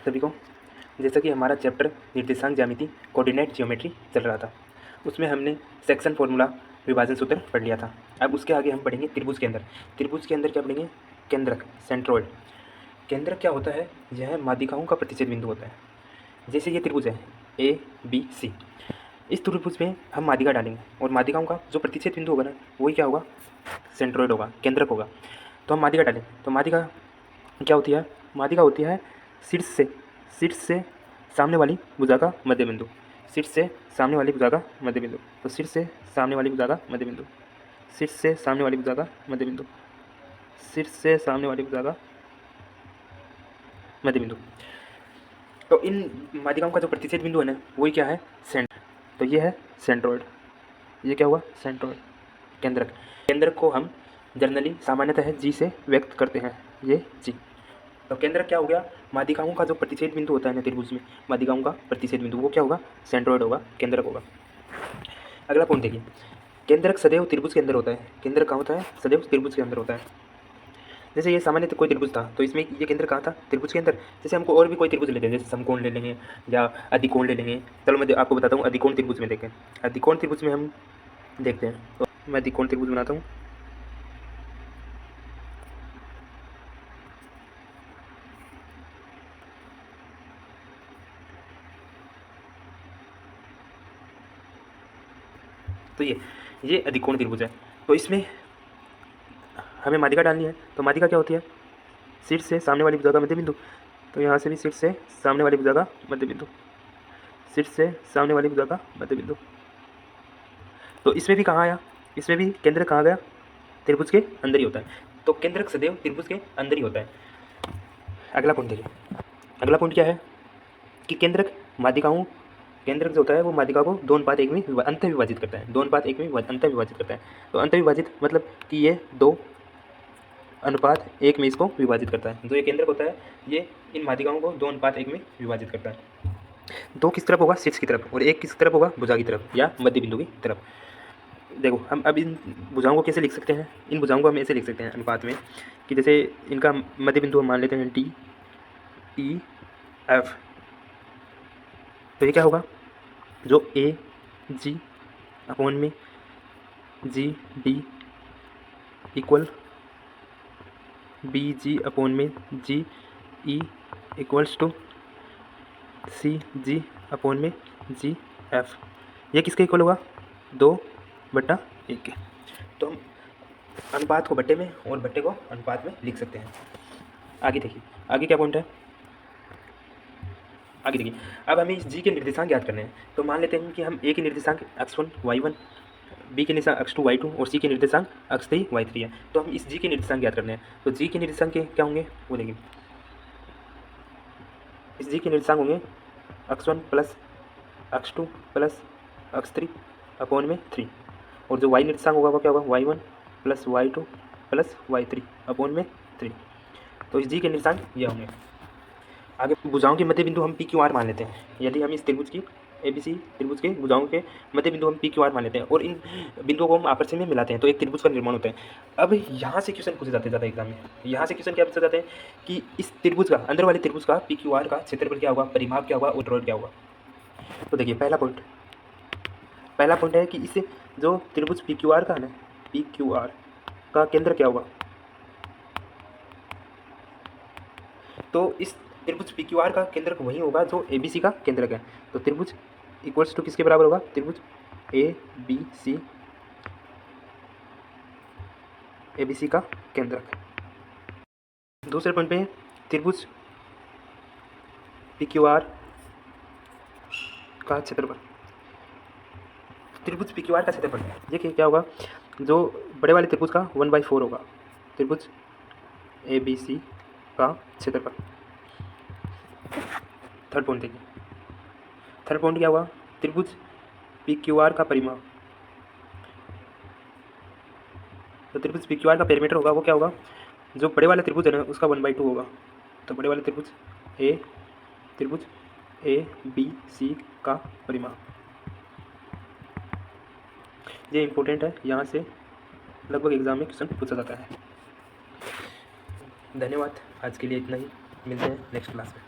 सभी को। जैसा कि हमारा चैप्टर निर्देशांक ज्यामिति कोऑर्डिनेट ज्योमेट्री चल रहा था, उसमें हमने सेक्शन फॉर्मूला विभाजन सूत्र पढ़ लिया था। अब उसके आगे हम पढ़ेंगे त्रिभुज के अंदर। त्रिभुज के अंदर क्या पढ़ेंगे? केंद्रक, सेंट्रोइड। केंद्रक क्या होता है? यह माध्यिकाओं का प्रतिच्छेद बिंदु होता है। जैसे ये त्रिभुज है ABC, इस त्रिभुज में हम माध्यिका डालेंगे और माध्यिकाओं का जो प्रतिच्छेद बिंदु होगा ना, वही क्या होगा? सेंट्रोइड होगा, केंद्रक होगा। तो हम माध्यिका डालें तो माध्यिका क्या होती है? माध्यिका होती है शीर्ष से सामने वाली भुजा का मध्य बिंदु। शीर्ष से सामने वाली भुजा का मध्य बिंदु। तो शीर्ष से सामने वाली भुजा का मध्य बिंदु, शीर्ष से सामने वाली भुजा का मध्य बिंदु, शीर्ष से सामने वाली भुजा का मध्य बिंदु। तो इन माध्यिकाओं का जो प्रतिच्छेद बिंदु है ना, वही क्या है? तो ये है सेंट्रोइड। ये क्या हुआ? सेंट्रोइड, केंद्रक। केंद्रक को हम जनरली सामान्यतः जी से व्यक्त करते हैं, ये जी। तो केंद्रक क्या हो गया? माध्यिकाओं का जो प्रतिच्छेद बिंदु होता है ना त्रिभुज में, माध्यिकाओं का प्रतिच्छेद बिंदु, वो क्या होगा? सेंट्रोइड होगा, केंद्रक होगा। अगला पॉइंट देखिए, केंद्रक सदैव त्रिभुज के अंदर होता है। केंद्रक कहाँ होता है? सदैव त्रिभुज के अंदर होता है। जैसे ये सामान्य कोई त्रिभुज था, तो इसमें ये केंद्र कहाँ था? त्रिभुज के अंदर। जैसे हमको और भी कोई त्रिभुज लेते हैं, जैसे समकोण ले लेंगे या अधिकोण ले लेंगे। चलो मैं आपको बताता हूँ अधिकोण त्रिभुज में देखें। अधिकोण त्रिभुज में हम देखते हैं, तो मैं अधिकोण त्रिभुज बनाता हूँ। तो ये अधिकोण त्रिभुज है। तो इसमें हमें माध्यिका डालनी है। तो माध्यिका क्या होती है? शीर्ष से सामने वाली भुजा का मध्य बिंदु। तो यहाँ से भी शीर्ष से सामने वाली भुजा का मध्य बिंदु, शीर्ष से सामने वाली भुजा का मध्य बिंदु। तो इसमें भी कहाँ आया? इसमें भी केंद्र कहाँ गया? त्रिभुज के अंदर ही होता है। तो केंद्रक सदैव त्रिभुज के अंदर ही होता है। अगला पॉइंट देखिए। अगला पॉइंट क्या है कि केंद्रक जो होता है वो माध्यिका को 2:1 में अंत विभाजित करता है। 2:1 में अंत विभाजित करता है। तो अंत विभाजित मतलब कि ये 2:1 में इसको विभाजित करता है। जो ये केंद्रक होता है, ये इन माध्यिकाओं को 2:1 में विभाजित करता है। 2 किस तरफ होगा? शीर्ष की तरफ, और 1 किस तरफ होगा? भुजा की तरफ या मध्य बिंदु की तरफ। देखो हम अब इन भुजाओं को कैसे लिख सकते हैं? इन भुजाओं को हम ऐसे लिख सकते हैं अनुपात में कि जैसे इनका मध्य बिंदु हम मान लेते हैं DEF। तो ये क्या होगा? जो AG अपॉन में GD इक्वल BG अपॉन में GE equals to CG upon में GF। ये किसके इक्वल होगा? 2/1 के। तो हम अनुपात को बट्टे में और बट्टे को अनुपात में लिख सकते हैं। आगे देखिए, आगे क्या पॉइंट है? आगे देखिए, अब हमें इस जी के निर्देशांक ज्ञात करने हैं। तो मान लेते हैं कि हम ए के निर्देशांक x1 y1, बी के निर्देशांक x2 y2 और सी के निर्देशांक x3 y3 है। तो हम इस जी के निर्देशांक ज्ञात करने हैं। तो जी के निर्देशांक क्या होंगे वो देखिए। इस जी के निर्देशांक होंगे x1 plus x2 plus x3 upon में 3, और जो y निर्देशांक होगा वो क्या होगा? y1 plus y2 plus y3 upon में 3। तो इस जी के निर्देशांक ये होंगे। आगे भुजाओं के मध्य बिंदु हम PQR मान लेते हैं। यदि हम इस त्रिभुज की ABC त्रिभुज के भुजाओं के मध्य बिंदु हम PQR मान लेते हैं और इन बिंदुओं को हम आपस में मिलाते हैं, तो एक त्रिभुज का निर्माण होता है। अब यहाँ से क्वेश्चन पूछे जाते हैं ज़्यादा एग्जाम में। यहाँ से क्वेश्चन क्या पूछे जाते हैं कि इस त्रिभुज का, अंदर वाले त्रिभुज का PQR का क्षेत्रफल क्या होगा, परिमाप क्या होगा और ड्रॉइड क्या होगा। तो देखिए पहला पॉइंट है कि इस जो त्रिभुज PQR का है ना, PQR का केंद्र क्या होगा। तो इस त्रिभुज PQR का केंद्रक वही होगा जो ABC का केंद्रक है। तो त्रिभुज इक्वल्स टू किसके बराबर होगा? त्रिभुज ABC का केंद्रक। दूसरे पॉइंट पे त्रिभुज PQR का क्षेत्रफल। त्रिभुज PQR का क्षेत्रफल देखिए क्या होगा? जो बड़े वाले त्रिभुज का 1/4 होगा, त्रिभुज ABC का क्षेत्रफल। थर्ड पॉइंट देखिए, थर्ड पॉइंट क्या हुआ? त्रिभुज PQR का परिमाप। तो त्रिभुज PQR का पेरीमीटर होगा वो क्या होगा? जो बड़े वाला त्रिभुज है ना उसका 1/2 होगा। तो बड़े वाले त्रिभुज ABC का परिमाप। ये इंपॉर्टेंट है, यहाँ से लगभग एग्जाम में क्वेश्चन पूछा जाता है। धन्यवाद, आज के लिए इतना ही। मिलते हैं नेक्स्ट क्लास में।